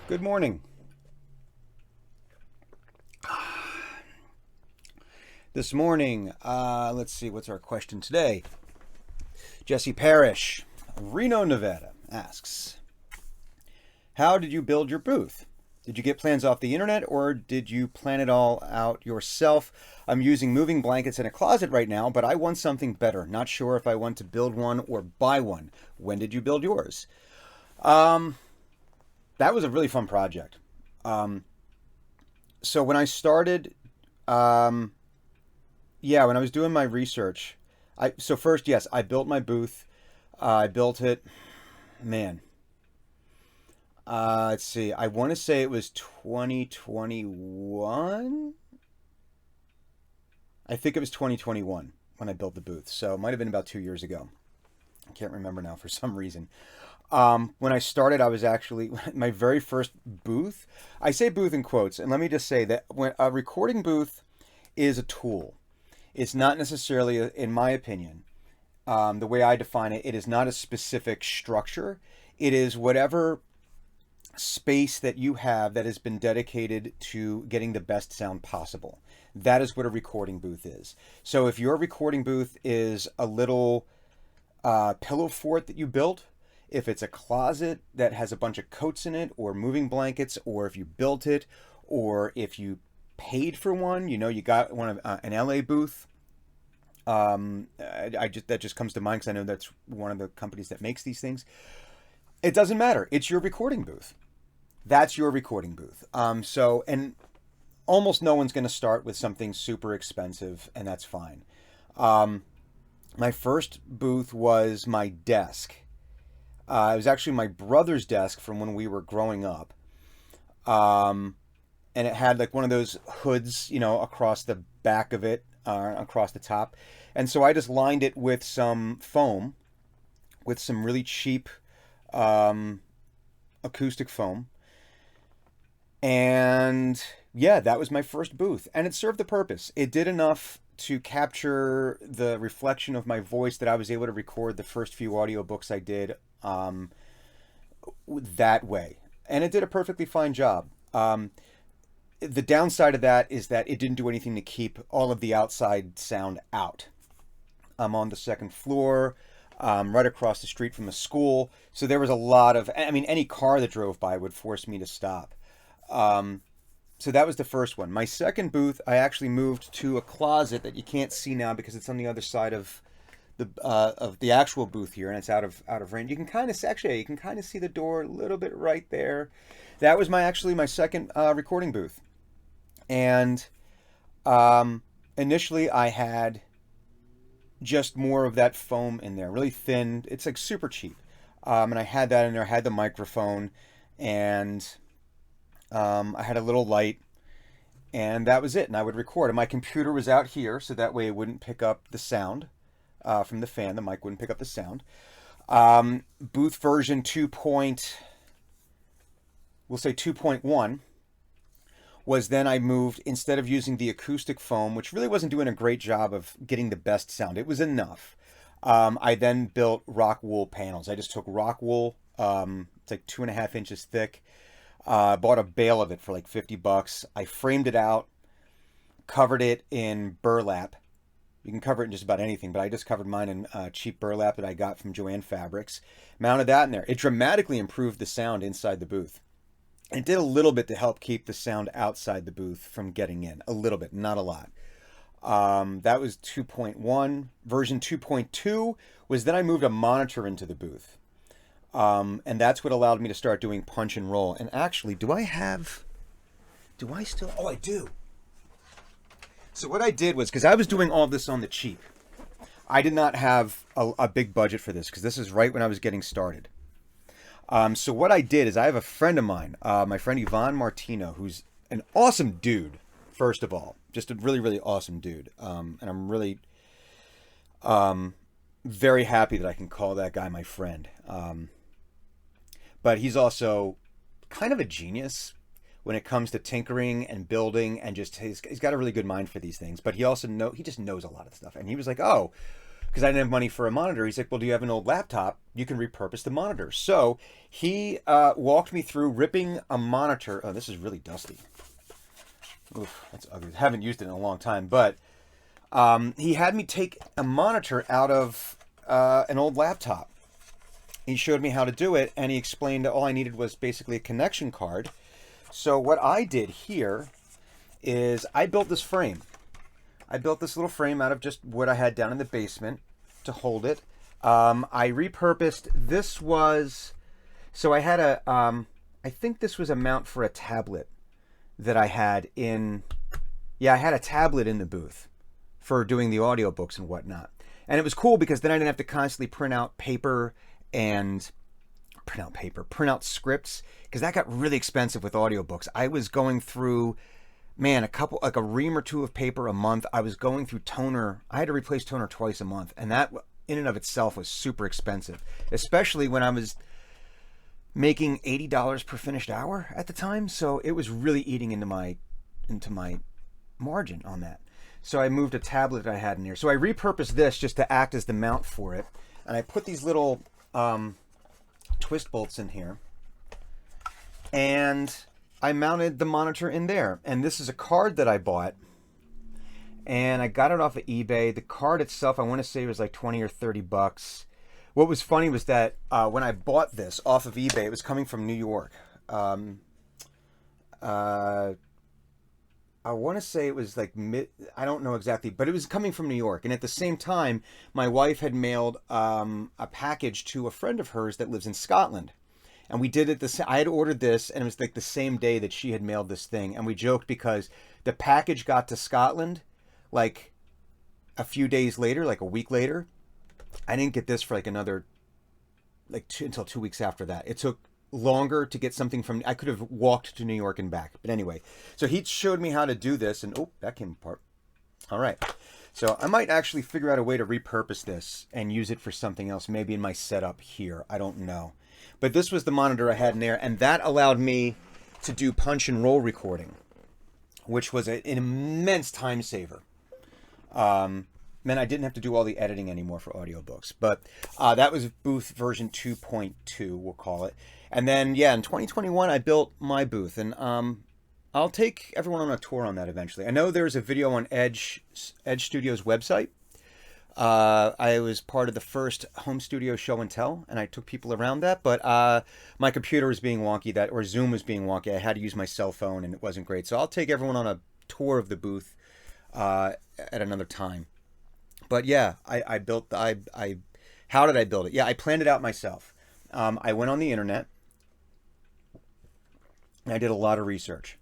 Good morning. This morning, let's see, what's our question today? Jesse Parrish, Reno, Nevada, asks, how did you build your booth? Did you get plans off the internet or did you plan it all out yourself? I'm using moving blankets in a closet right now, but I want something better. Not sure if I want to build one or buy one. When did you build yours? Um, that was a really fun project. Um, so when I started, um, yeah, when I was doing my research, so first, yes, I built my booth. I built it, man. Let's see. I want to say it was 2021. I think it was 2021 when I built the booth. So it might have been about 2 years ago. I can't remember now for some reason. When I started, I was actually my very first booth. I say booth in quotes, and let me just say that when a recording booth is a tool, it's not necessarily, in my opinion, the way I define it, it is not a specific structure. It is whatever space that you have that has been dedicated to getting the best sound possible. That is what a recording booth is. So if your recording booth is a little pillow fort that you built, if it's a closet that has a bunch of coats in it or moving blankets, or if you built it, or if you paid for one, you got one of an LA booth. I just that just comes to mind because I know that's one of the companies that makes these things. It doesn't matter. It's your recording booth. That's your recording booth. And almost no one's going to start with something super expensive, and that's fine. Um, my first booth was my desk. It was actually my brother's desk from when we were growing up. Um, and it had like one of those hoods, across the back of it, across the top. And so I just lined it with some foam, with some really cheap um, acoustic foam. And yeah, that was my first booth. And it served the purpose. It did enough to capture the reflection of my voice that I was able to record the first few audiobooks I did that way. And it did a perfectly fine job. The downside of that is that it didn't do anything to keep all of the outside sound out. I'm on the second floor, right across the street from a school. So there was a lot of, any car that drove by would force me to stop. Um, so that was the first one. My second booth, I actually moved to a closet that you can't see now because it's on the other side of the actual booth here, and it's out of range. You can kind of actually you can kind of see the door a little bit right there. That was my second recording booth, and initially I had just more of that foam in there, really thin. It's like super cheap, and I had that in there. I had the microphone, and I had a little light, and that was it. And I would record. And my computer was out here, so that way it wouldn't pick up the sound from the fan. The mic wouldn't pick up the sound. Booth version 2. We'll say 2.1 was then I moved, instead of using the acoustic foam, which really wasn't doing a great job of getting the best sound. It was enough. I then built rock wool panels. I just took rock wool. It's like 2.5 inches thick. Bought a bale of it for like $50. I framed it out, covered it in burlap. You can cover it in just about anything, but I just covered mine in cheap burlap that I got from Joann Fabrics. Mounted that in there. It dramatically improved the sound inside the booth. It did a little bit to help keep the sound outside the booth from getting in. A little bit, not a lot. That was 2.1. Version 2.2 was then I moved a monitor into the booth. And that's what allowed me to start doing punch and roll. And actually, do I still? Oh, I do. So what I did was, because I was doing all this on the cheap, I did not have a big budget for this, because this is right when I was getting started. So what I did is I have a friend of mine, my friend Yvonne Martino, who's an awesome dude, first of all. Just a really, really awesome dude. And I'm really very happy that I can call that guy my friend. But he's also kind of a genius when it comes to tinkering and building, and just he's got a really good mind for these things. But he also he just knows a lot of stuff. And he was like, "Oh, because I didn't have money for a monitor. He's like, well, do you have an old laptop? You can repurpose the monitor. So he walked me through ripping a monitor. Oh, this is really dusty. Oof, that's ugly. I haven't used it in a long time, but he had me take a monitor out of an old laptop. He showed me how to do it, and he explained that all I needed was basically a connection card. So what I did here is I built this frame. I built this little frame out of just wood I had down in the basement to hold it. I repurposed, this was, so I had a, I think this was a mount for a tablet that I had in, yeah, I had a tablet in the booth for doing the audiobooks and whatnot. And it was cool because then I didn't have to constantly print out scripts, because that got really expensive with audiobooks. I was going through, man, like a ream or two of paper a month. I was going through toner. I had to replace toner twice a month. And that in and of itself was super expensive, especially when I was making $80 per finished hour at the time. So it was really eating into my margin on that. So I moved a tablet I had in there. So I repurposed this just to act as the mount for it. And I put these little twist bolts in here. And I mounted the monitor in there. And this is a card that I bought. And I got it off of eBay. The card itself, I want to say, was like 20 or 30 bucks. What was funny was that when I bought this off of eBay, it was coming from New York. I want to say it was like I don't know exactly, but it was coming from New York. And at the same time, my wife had mailed a package to a friend of hers that lives in Scotland. And we did it I had ordered this, and it was like the same day that she had mailed this thing. And we joked because the package got to Scotland like a few days later, like a week later. I didn't get this for like another, until 2 weeks after that. It took longer to get something from, I could have walked to New York and back. But anyway, so he showed me how to do this, and oh, that came apart. All right. So I might actually figure out a way to repurpose this and use it for something else, maybe in my setup here. I don't know. But this was the monitor I had in there, and that allowed me to do punch and roll recording, which was an immense time saver. Man, I didn't have to do all the editing anymore for audiobooks. But that was booth version 2.2, we'll call it. And then, yeah, in 2021, I built my booth. And I'll take everyone on a tour on that eventually. I know there's a video on Edge Studios website. I was part of the first home studio show and tell, and I took people around that. But my computer was being wonky, or Zoom was being wonky. I had to use my cell phone, and it wasn't great. So I'll take everyone on a tour of the booth at another time. But yeah, how did I build it? Yeah, I planned it out myself. I went on the internet. And I did a lot of research.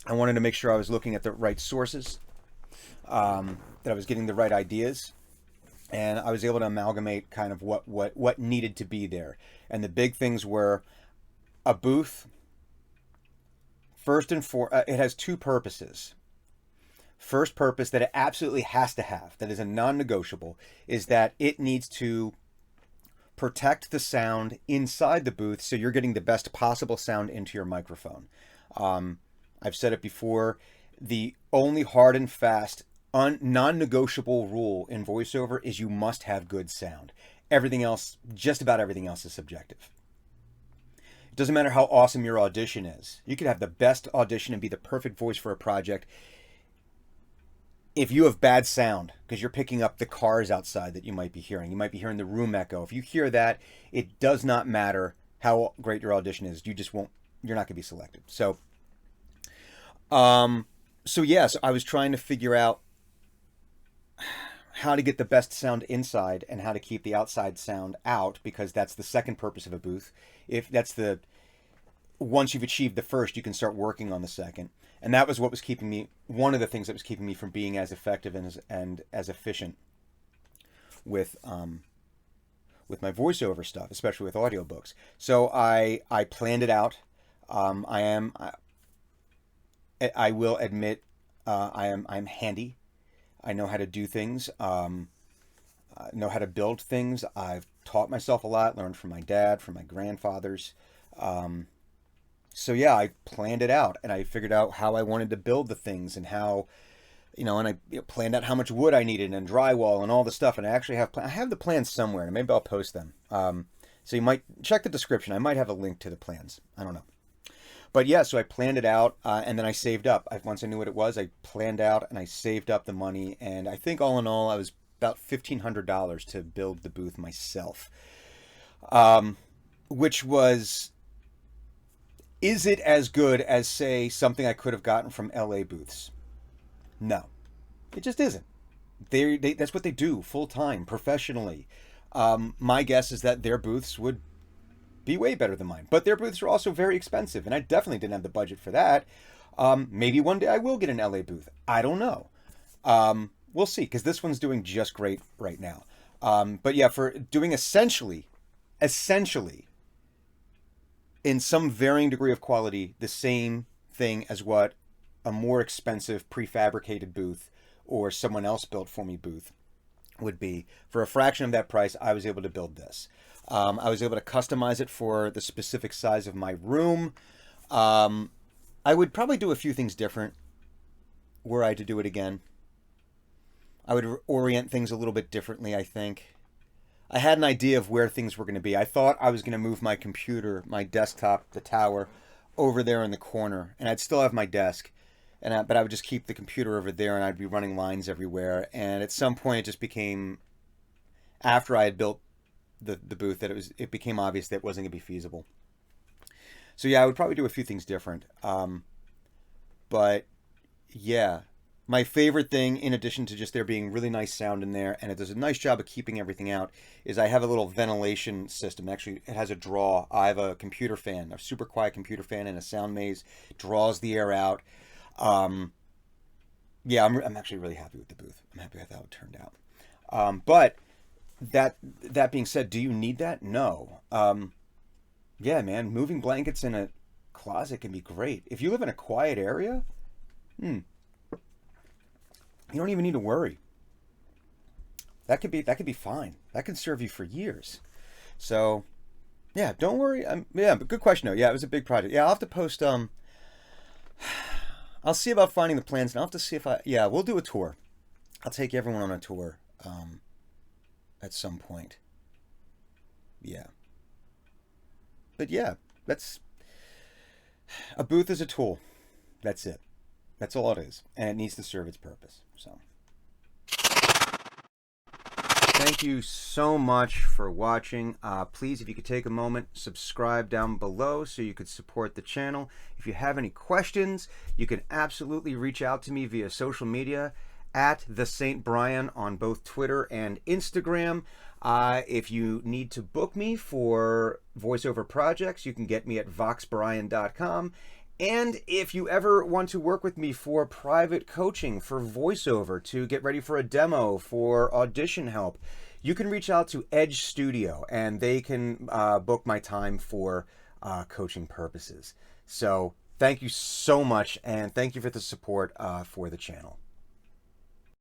I wanted to make sure I was looking at the right sources, that I was getting the right ideas, and I was able to amalgamate kind of what needed to be there. And the big things were a booth. First and foremost, it has two purposes. First purpose that it absolutely has to have, that is a non-negotiable, is that it needs to protect the sound inside the booth so you're getting the best possible sound into your microphone. I've said it before, the only hard and fast, non-negotiable rule in voiceover is you must have good sound. Everything else, just about everything else, is subjective. It doesn't matter how awesome your audition is. You could have the best audition and be the perfect voice for a project. If you have bad sound, because you're picking up the cars outside that you might be hearing the room echo. If you hear that, it does not matter how great your audition is. You're not going to be selected. So yes, I was trying to figure out how to get the best sound inside and how to keep the outside sound out, because that's the second purpose of a booth. Once you've achieved the first, you can start working on the second. And that was what was keeping me, one of the things that was keeping me from being as effective and as efficient with my voiceover stuff, especially with audiobooks. So I planned it out. I will admit, I'm handy. I know how to do things. I know how to build things. I've taught myself a lot, learned from my dad, from my grandfathers. So yeah, I planned it out, and I figured out how I wanted to build the things and how, and I planned out how much wood I needed and drywall and all the stuff. And I actually have the plans somewhere, and maybe I'll post them. So you might check the description. I might have a link to the plans. I don't know. But yeah, so I planned it out, and then I saved up. Once I knew what it was, I planned out and I saved up the money. And I think all in all, I was about $1,500 to build the booth myself, which was, is it as good as, say, something I could have gotten from LA booths? No, it just isn't. That's what they do full time, professionally. My guess is that their booths would be way better than mine, but their booths are also very expensive, and I definitely didn't have the budget for that. Maybe one day I will get an LA booth. I don't know. We'll see, because this one's doing just great right now. But yeah, for doing essentially, in some varying degree of quality, the same thing as what a more expensive prefabricated booth or someone else built for me booth would be. For a fraction of that price, I was able to build this. I was able to customize it for the specific size of my room. I would probably do a few things different were I to do it again. I would orient things a little bit differently, I think. I had an idea of where things were going to be. I thought I was going to move my computer, my desktop, the tower, over there in the corner, and I'd still have my desk. But I would just keep the computer over there, and I'd be running lines everywhere. And at some point, it just became, after I had built the booth, that it became obvious that it wasn't going to be feasible. So yeah, I would probably do a few things different. But yeah, my favorite thing, in addition to just there being really nice sound in there, and it does a nice job of keeping everything out, is I have a little ventilation system. Actually, it has a draw. I have a computer fan, a super quiet computer fan, and a sound maze. Draws the air out. Yeah, I'm actually really happy with the booth. I'm happy with how it turned out. But that being said, do you need that? No. Yeah, man, moving blankets in a closet can be great. If you live in a quiet area, you don't even need to worry. That could be fine. That can serve you for years. So, yeah, don't worry. Yeah, but good question though. Yeah, it was a big project. Yeah, I'll have to post. I'll see about finding the plans, and I'll have to see if yeah, we'll do a tour. I'll take everyone on a tour at some point. Yeah. But yeah, a booth is a tool. That's it. That's all it is. And it needs to serve its purpose. So thank you so much for watching. Please, if you could take a moment, subscribe down below so you could support the channel. If you have any questions, you can absolutely reach out to me via social media at the Saint Brian on both Twitter and Instagram. If you need to book me for voiceover projects, you can get me at voxbrian.com. And if you ever want to work with me for private coaching for voiceover, to get ready for a demo, for audition help, you can reach out to Edge Studio, and they can book my time for coaching purposes. So thank you so much, and thank you for the support for the channel.